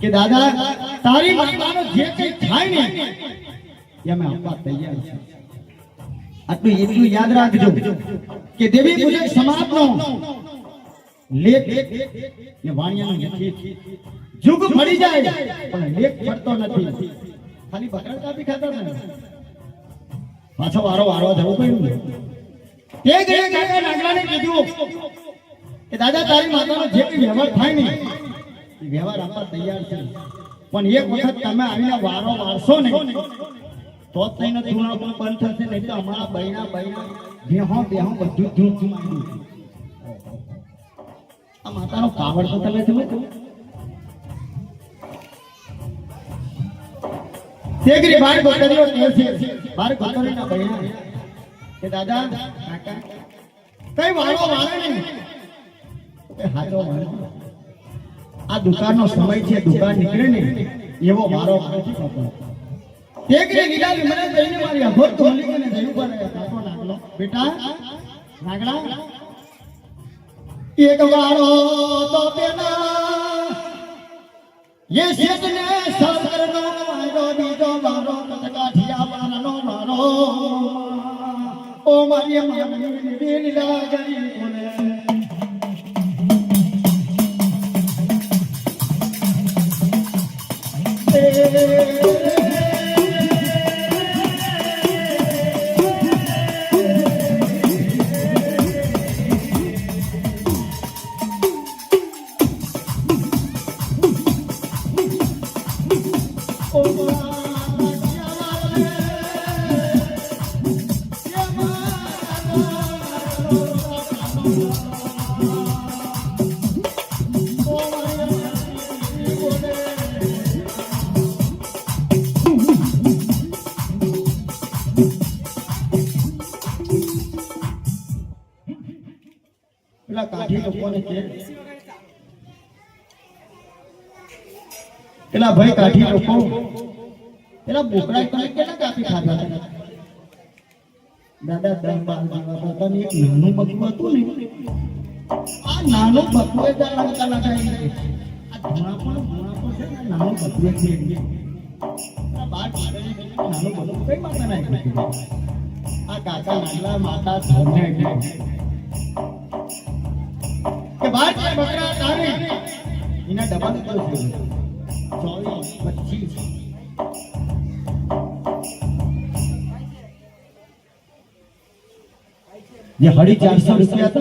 કે દાદા તારી માતાનો જે કંઈ થાય ને એ અમે આપવા તૈયાર છીએ આટલું એટલું યાદ રાખજો કે દેવી પૂજક સમાજનો લેખ એ વાણિયાનો નથી જુગ મળી જાય પણ લેખ પડતો નથી ખાલી બકરા કાપી ખાતા ને પાછો વારો જવું પડ્યું તે ગયે કાકા નાગલાને કીધું કે દાદા તારી માતાનો જે કંઈ વ્યવહાર થાય ને એ વ્યવહાર આપવા તૈયાર છે પણ એક વખત તમે આવીને વારો વારશો ને તો જ થઈને ધૂણા પણ બંધ થશે નહીં તો અમારા બૈણા બેહો બધું ધૂણ માંડ્યું આ માતાનો પાવર તો તમે જુઓ તેગરી બાર ગોતરીઓ કહે છે બાર ગોતરીના બૈણા કે દાદા કાકા કઈ વાળો વાળે નહીં કે હાજો વાળે આ દુકાનનો સમય છે દુકાન નીકળે ને એવો મારો વાળો છે બાપા તેગરી લીલા મને કહીને મારી અઘોર તો મલિકને જયું પડે કાકો નાગલો બેટા નાગડા એક વાળો તો પેલા ये शेतने सरकरनो मारो बीजो मारो कटकाठिया मारनो मारो ओ मारी मारी लीला गरी बोले કાઠી લોકોને કે પેલા ભાઈ કાઠી લોકો પેલા બોકડા તમે કેટલા કાપી ખાધા દાદા 10-12 જેવા પોતાની એક નાનું બકરું હતું ને આ નાનું બકરું એ લંકા લગાવી આ ધુણા પણ છે ને નાનું બકરું છે આ બાર નાનું બકરું કઈ માતા નાખી આ કાકા નાગલા માતા ધોને કે બાર બકરા તારે એના ડબલ કરો 24-25 ये 450 रुपया था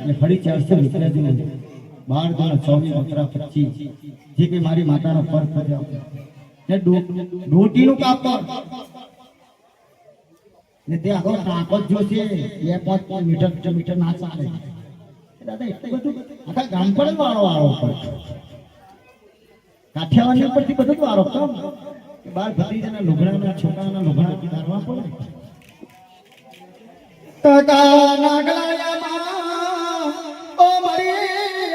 ये 450 रुपया दिया 12 24 25 जे के मारी माता नो फर्क पड्यो ने डोटी नु कापो ने ते આગો ટાકો જો છે 2-5 મીટર ના ચાલે દાદા એટલું બધું આખા ગામ પર જ વાળો પર કાઠિયાવાડી પરથી બધું વાળો કેમ કે બાર ભત્રીજાના લુગડાના છોકરાના લુગડા ધારવા પડે કાકા નાગલાયામાં ઓ મારી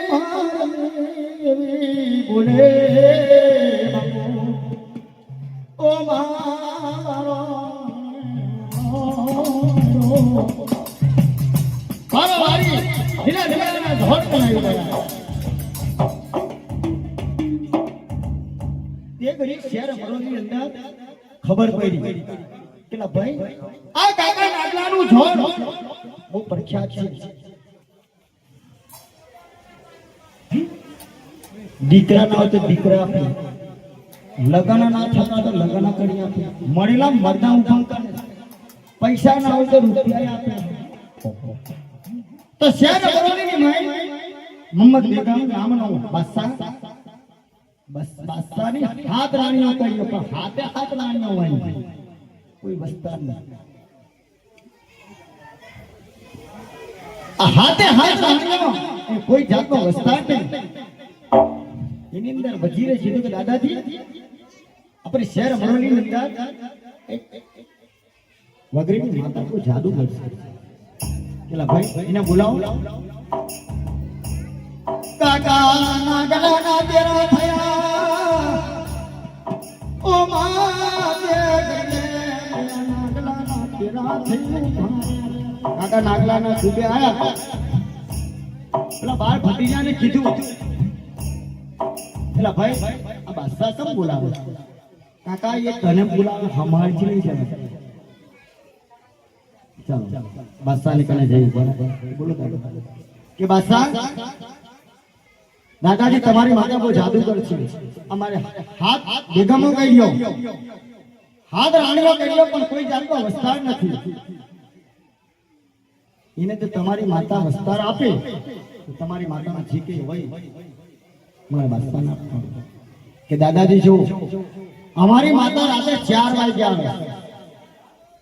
મારી બોલે ઓ મારો મારો વારી ધીરે ધીરે ધોળ બનાવી ગયા તે ઘડી શહેર મરોની અંદર ખબર પડી કે ભાઈ આ કાકા નાગલાનું ઝોડ બહુ પ્રખ્યાત છે દીકરા ના હોય તો દીકરા આપે લગન ના થતા તો લગન કરી આપે મળેલા મરદા ઉભા કરે પૈસા ના હોય તો રૂપિયા આપે તો શહેર મરોની માઈ મોહમ્મદ બેગમ નામનો બાદશાહ બસ બાદશાહની હાથ રાણીઓ કહીએ પણ હાથે હાથ રાણીઓ હોય કોઈ વસ્તા નહીં આ હાથે હાથ રાણીઓ એ કોઈ જાતનો વસ્તા નહીં એની અંદર વજીરે કીધું કે દાદાજી આપણે શહેર મરોની અંદર વગરીની માતા કોઈ જાદુ કરશે પેલા ભાઈ એને બોલાવો કાકા નાગલાના તેરા થયા ઓ માતે નાગલાના તેરા થયા કાકા નાગલાના સુબે આયા પેલા બાર ભત્રીજાને કીધું પેલા ભાઈ આ બાદશાહ કેમ બોલાવે કાકા એ તને બોલાવે હમાર જ નહીં જાય ચાલો બાદશાહ ને કને જઈ બોલો કે બાદશાહ દાદાજી તમારી માતા બહુ જાદુગર છે અમારે હાથ બેગમો કહી લો હાથ રાણીઓ કહી લો પણ કોઈ જાતનો વસ્તાર નથી એને તો તમારી માતા વસ્તાર આપે તો તમારી માતાના જે કે હોય મને બાદશાહ ના કે દાદાજી જો અમારી માતા રાતે 4 વાગે આવે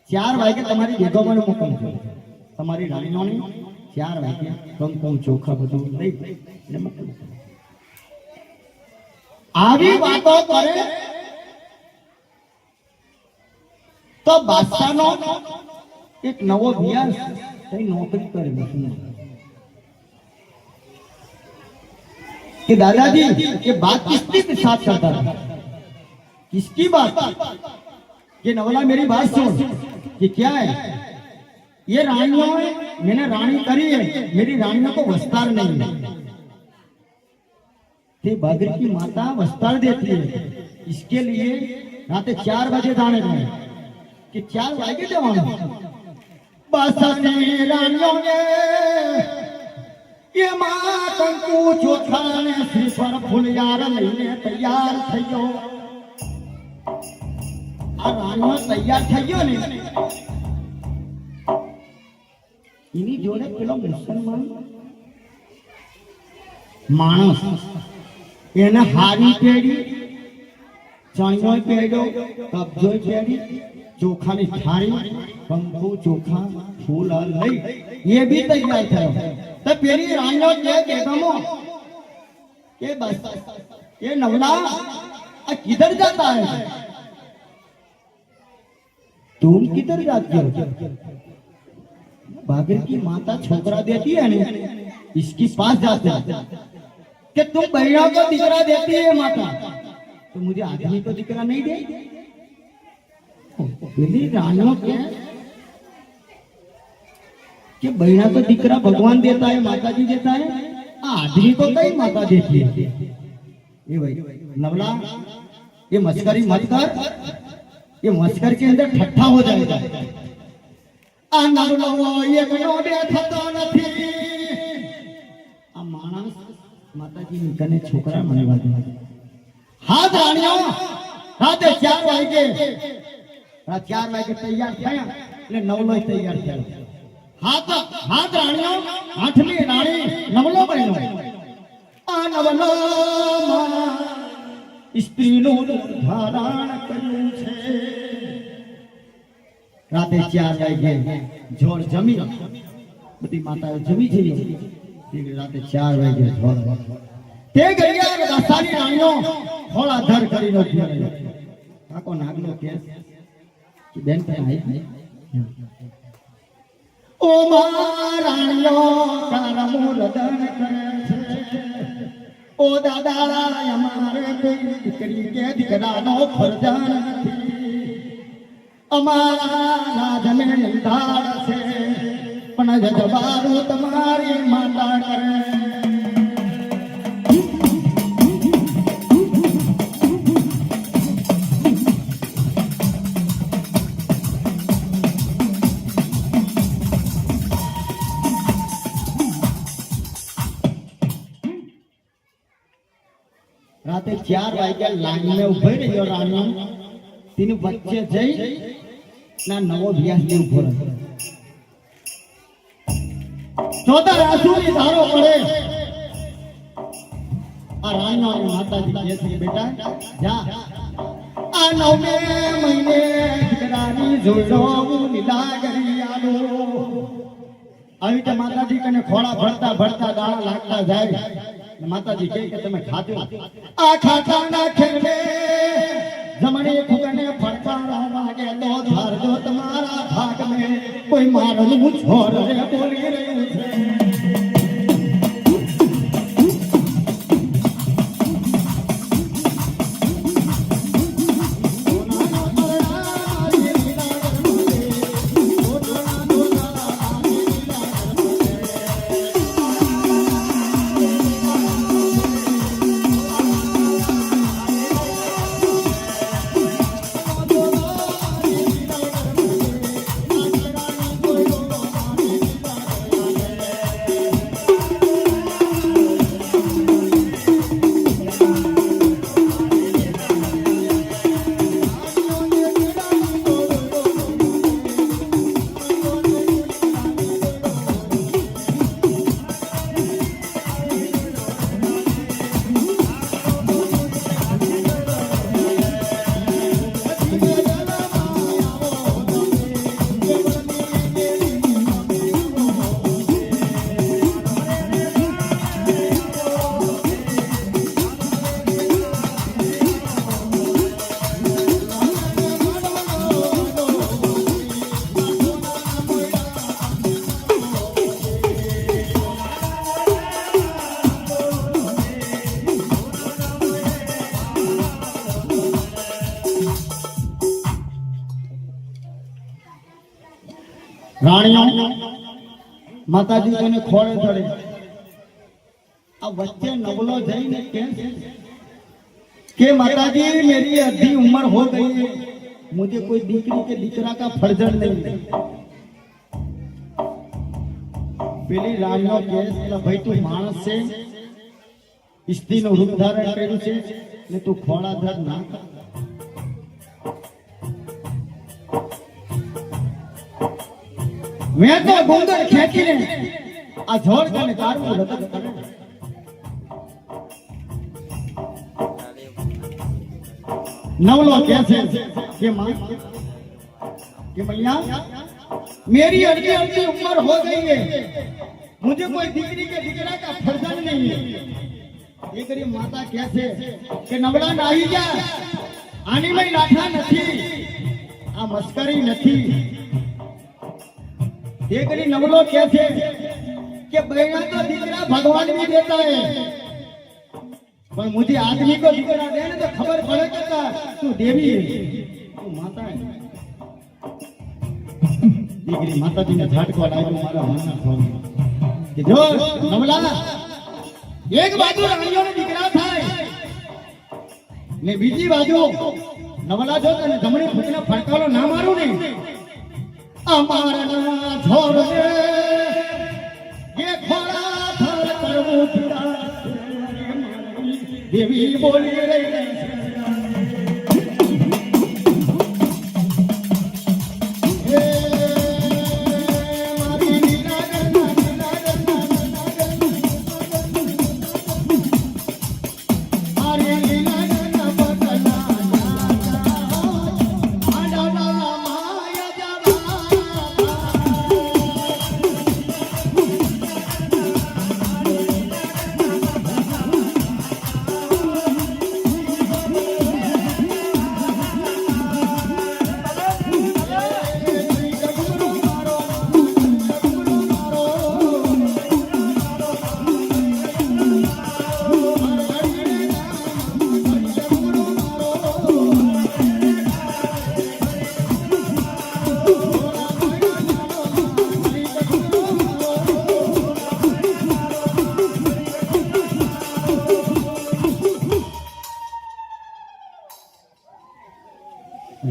4 વાગે તમારી બેગમોને મોકલજો તમારી રાણીઓને 4 વાગે કંકુ ચોખા બધું લઈ એને મોકલજો આવી વાતો કરે તો બાદશાહનો એક નવો વ્યાસ કઈ નોકરી કરે कि दादाजी ये बात किसके साथ करता था किसकी बात ये नवला मेरी बात सुन कि क्या है ये रानियों मैंने रानी करी है मेरी रानियों को वस्तार नहीं है ते बागर की माता वस्तार देती है इसके लिए रात 4 बजे जाने गए कि 4 वागे देवाना बस रानियों ने ये मां कंकु चोथा ने श्रीफળ ફૂલયાર લઈને તૈયાર થયો આ રાણો તૈયાર થયો ને એની જોડે પેલો મુસલમાન માણસ એને હારી પેડી ચણિયો પેડ્યો કબજો પેડી ચોખાની થાળી કંકુ ચોખા ફૂલ લઈ ये भी तैयार થયો तो पेरी रानियों के बेगमों ये बस ये नवला किधर जाता है तुम किधर जाती हो बागर की माता छोकरा देती है ना इसके पास जाते हैं कि तुम बहनों को दिकरा देती है माता तो मुझे आदमी को दिकरा नहीं दे पेरी रानियों कि बहना तो दिकरा भगवान देता है माता जी देता है आदमी को कई माता देती है ये भाई नवला ये मस्करी मत कर ये मस्कर के अंदर ठट्ठा हो जाएगा आ नवलो ये गनो देथतो નથી आ मानस माता जी ने कने छोकरा मनवा दे हाथ राणियों रात 4 वागे रात 4 वागे तैयार થયા એટલે નવલો તૈયાર થયો हाथ हाथ राणियों आठमी राणी नवलो बहनो आ नवलो स्त्री नु धारण કર્યું છે રાતે 4 વાગે જોર જમી બધી માતાઓ જમી જઈ રાતે 4 વાગે તે ગયા દાસાની રાણીઓ થોડા ધર કરી નો કાકો નાગનો કેસ કે બેન પર આવી ઓ રાણીઓ કારમો રદન કરે છે ઓ દાદા અમારે કોઈ દીકરી કે દીકરાનો ફરજાન નથી અમારા રાજને નિંદાળ છે પણ જજબારું તમારી માતા કરે राते 4 वाग्या लाइन में उभे रहियो राणियो तीन बच्चे जई ना नवो व्यास ने उभो रहे चौथा रासुनी धारो पड़े आ राणियो ने माताजी કહે છે બેટા જા આ 9મે મહિને દીકરાની જોડો લીલા કરી આલો આવી તે માતાજી કને ખોળા ભરતા ભરતા દાણા લાગતા જાય माताजी कहे कि तुम्हें खाते आ खाता ना खेले जमने फुकने फटकारा लागे तो धार जो तुम्हारा भाग में कोई मारू छोड़ रे बोली रही है राणियों माताजी कने खोड़े चढ़े अब बच्चे नवलो जाइने के माताजी मेरी आधी उम्र हो गई है मुझे कोई दीकरी के दीकरा का फर्जंद नहीं पेली राणियों के भाई तू मानस से स्त्री नो रूप धारण कर्यु छे ने तू खोड़ा धर ना मैं तो गोंदर खेची ने आ झोड़ कने कारमो रतन करे नवलो कैसे के मां कि भैया मेरी अड़ती अड़ती उम्र हो गई है मुझे कोई दीकरी के दीकरा का फर्जंद नहीं है ये करी माता कैसे कि नवला नाही जा आनी में लाठा नहीं आ मस्करी नहीं ये करी नवलो कैसे कि बहना तो दीकरा भगवान भी देता है पर मुझे आदमी को दीकरा देने तो खबर पड़े कि तू देवी है तू माता है दीकरी माता जी ने झटको लायो मारा मना खोल कि जो नवला एक बाजू राणियों ने दीकरा થાય ને બીજી બાજુ નવલા જો તને જમણી ફૂટના ફટકારો ના મારું ને અમારા છોડ દે ये खोड़ा थर करवो पीड़ा देवी बोली रे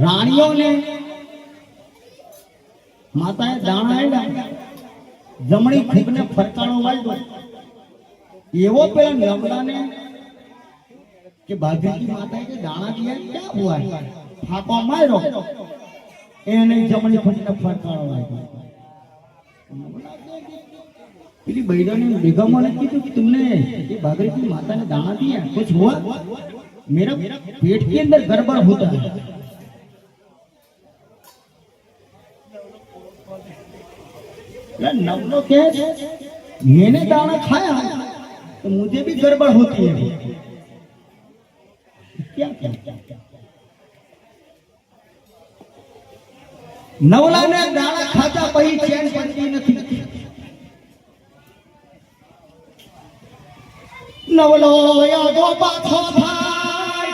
રાણીઓને માતાએ દાણા આપ્યા, જમણી ખૂબને ફરકાણો વાળ્યો. એવો પેલા નવલાને કે ભાગીરથી માતાએ કે દાણા દિયા ક્યાં હુઆ, ફાકો માર્યો, એને જમણી ખૂબને ફરકાણો વાળ્યો. પેલી બૈરાને બેગમોને કીધું कि तुमने ये भागीरथी माता ने दाना दिया, कुछ हुआ? मेरा पेट के अंदर गड़बड़ होता है. नवलो के मैंने दाना खाया तो मुझे भी गड़बड़ होती है. क्या क्या नवला ने दाना खाता पही चैन पड़ती नहीं. नवलो यादो पाछो थाय,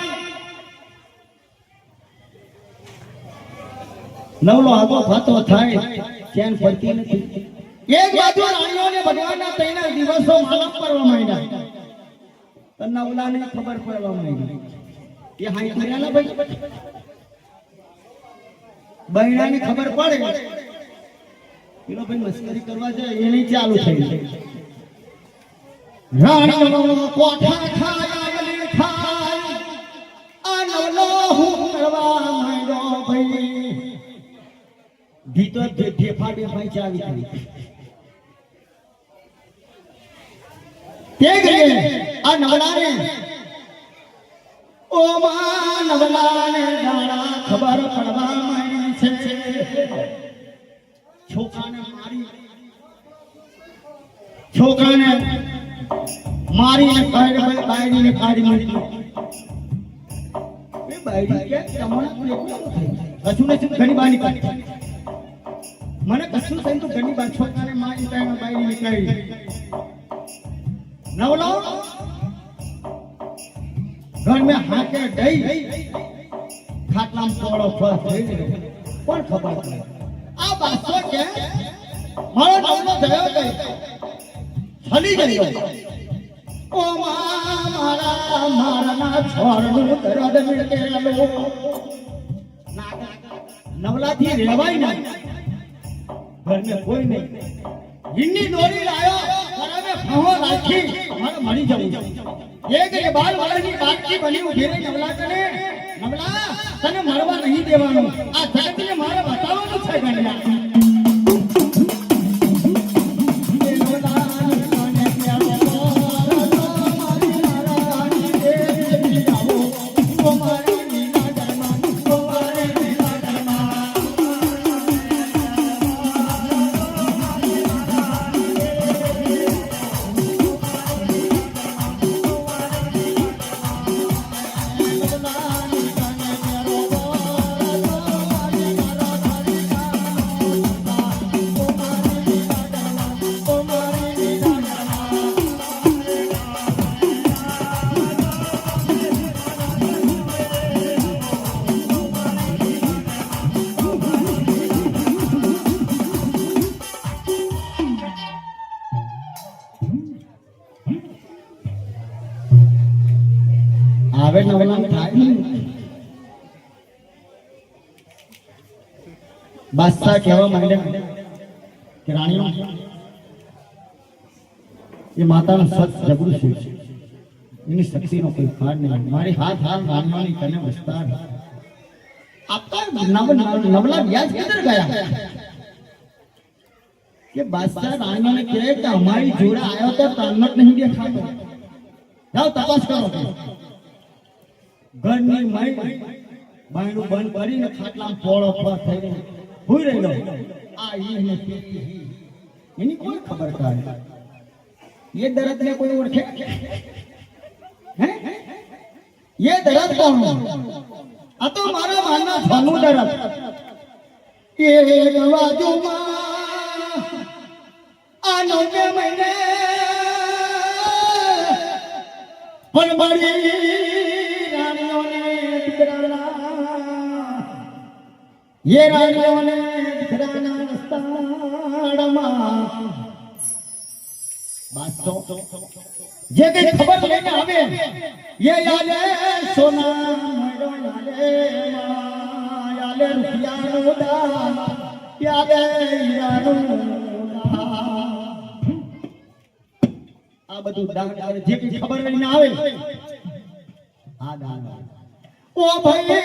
नवलो आगो फातो थाय, चैन पड़ती नहीं. एक बाजू राणियों ने भगवानना तैना दिवसों मालम परवा માંડ્યા, તો નવલાને ખબર પડવા માંડી કે હાઈ કર્યાલા ભાઈ. બૈરાને ખબર પડે પેલો ભાઈ મસ્કરી કરવા જાય એની ચાલુ થઈ ગઈ. રાણીઓ કોઠા ખાયા મલી ખાય, આ નવલો હું કરવા માંડ્યો ભાઈ. ભીતર ઢેફા ઢેફાઈ ચાવી થઈ. તે ગયે આ નવલાને ઓ માં નવલાને દાણા ખબર પડવા માંડી છે. છોકરાને મારીને બાયડીને કાઢી મૂકી. એ બાયડી કે તમારા કશું ને ઘણી બાની કાઢી, મને કશું થયું તો ઘણી બાર છોકરાને મારી ટાઈમે બાયડીને કાઢી. नवलो घर में हाके डई खाटलाम तोड़ो फस कोण खबर पड़े. आ बासो के मारो नवलो गयो गई हली गयो. ओ मारा मारा ना छोड़नु दर्द मिटेलो. नवला थी रेवाई नहीं, घर में कोई नहीं. इन्नी डोरी लायो भावो राखी मारे मरी जाऊं. एक ये बाल वाली बात की बनी उठी रे नवला कने. नवला तने मरवा नहीं देवानो, आ जगत ने मारे बतावવાનું છે ગણ્યા. હવે નવલા થાય નહીં. બાદશાહ કહેવા માંડ્યા કે રાણીઓ એ માતાનો સત જબરું છે, એની શક્તિનો કોઈ પાર નહીં. મારી હાથ રાણીઓની તને વિસ્તાર આપતા નવલા વ્યાજ કિધર ગયા કે બાદશાહ રાણીઓને કહે કે અમારી જોડે આવ્યો તો તન્નત નહીં દેખાતો, જાઓ તપાસ કરો. ઘરની માઈ બાયણું બંધ કરીને ખાટલામાં પોળો ફસ થઈને હુઈ રહેલો. આ ઈને એની કોઈ ખબર કાઢે. ये दर्द ने कोई ओळखे हैं? ये दर्द कौन? आ तो मारा मानना थानु दर्द. एक बाजू आ 9 महीने पण बड़ी रानियों ने दिखराना, ये रानियों ने दिखराना नस्ताड़मा जे कई खबर लेने आवे ये याले सोना मरो याले આલે રૂપિયાનું દાન યાદે હીરાનું આ બધું દાન આવે જે કઈ ખબર ના આવે આ દાન ઓ ભાઈ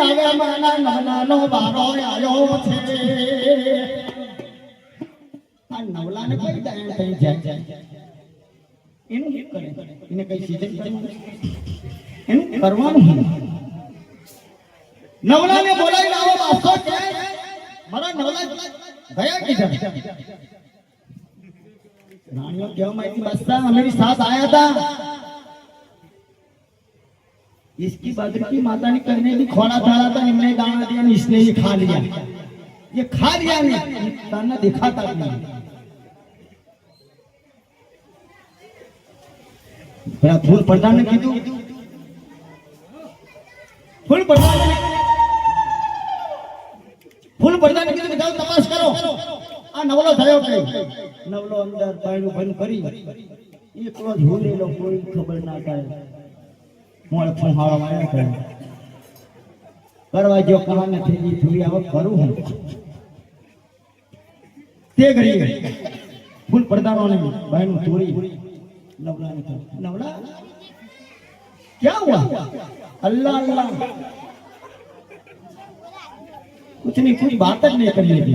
હવે માના નાનાનો બારો આયો છે આ નવલાને કઈ દાન થઈ જાય એનું શું કરે એને કઈ સીધે એનું કરવાનું નવલાને બોલાવી આવો બાસો કે મારા નવલા ગયા કીધા रानियों क्यों मैं बस्ता मेरी साथ आया था इसकी बद्र की माता ने करने की खोला थाला था इनने दाना दिया इसने ये खा लिया नहीं ताना दिखाता नहीं बड़ा फूल प्रधान ने कीधु फूल प्रधान ने कीधु जाओ तपास करो आ नवलो થયો કે નવલો અંદર પાયણું બંધ કરી એકલો જ હોલેલો કોઈ ખબર ના થાય મોળ ફુહાળો માર્યા કરે કરવા જો કહાને થઈ થોડી આવક કરું હું તે ઘડી ફૂલ પડદાનો ને બાયણું તોડી નવલા ને નવલા क्या हुआ अल्लाह अल्लाह कुछ नहीं कुछ बात જ नहीं करनी थी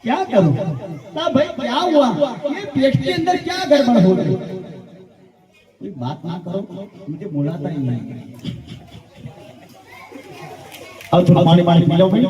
क्या करूं ना भाई क्या हुआ ये पेट के अंदर क्या गड़बड़ हो गई कोई बात ना करो मुझे बुलाता ही नहीं अब थोड़ा पानी पानी पी लो भाई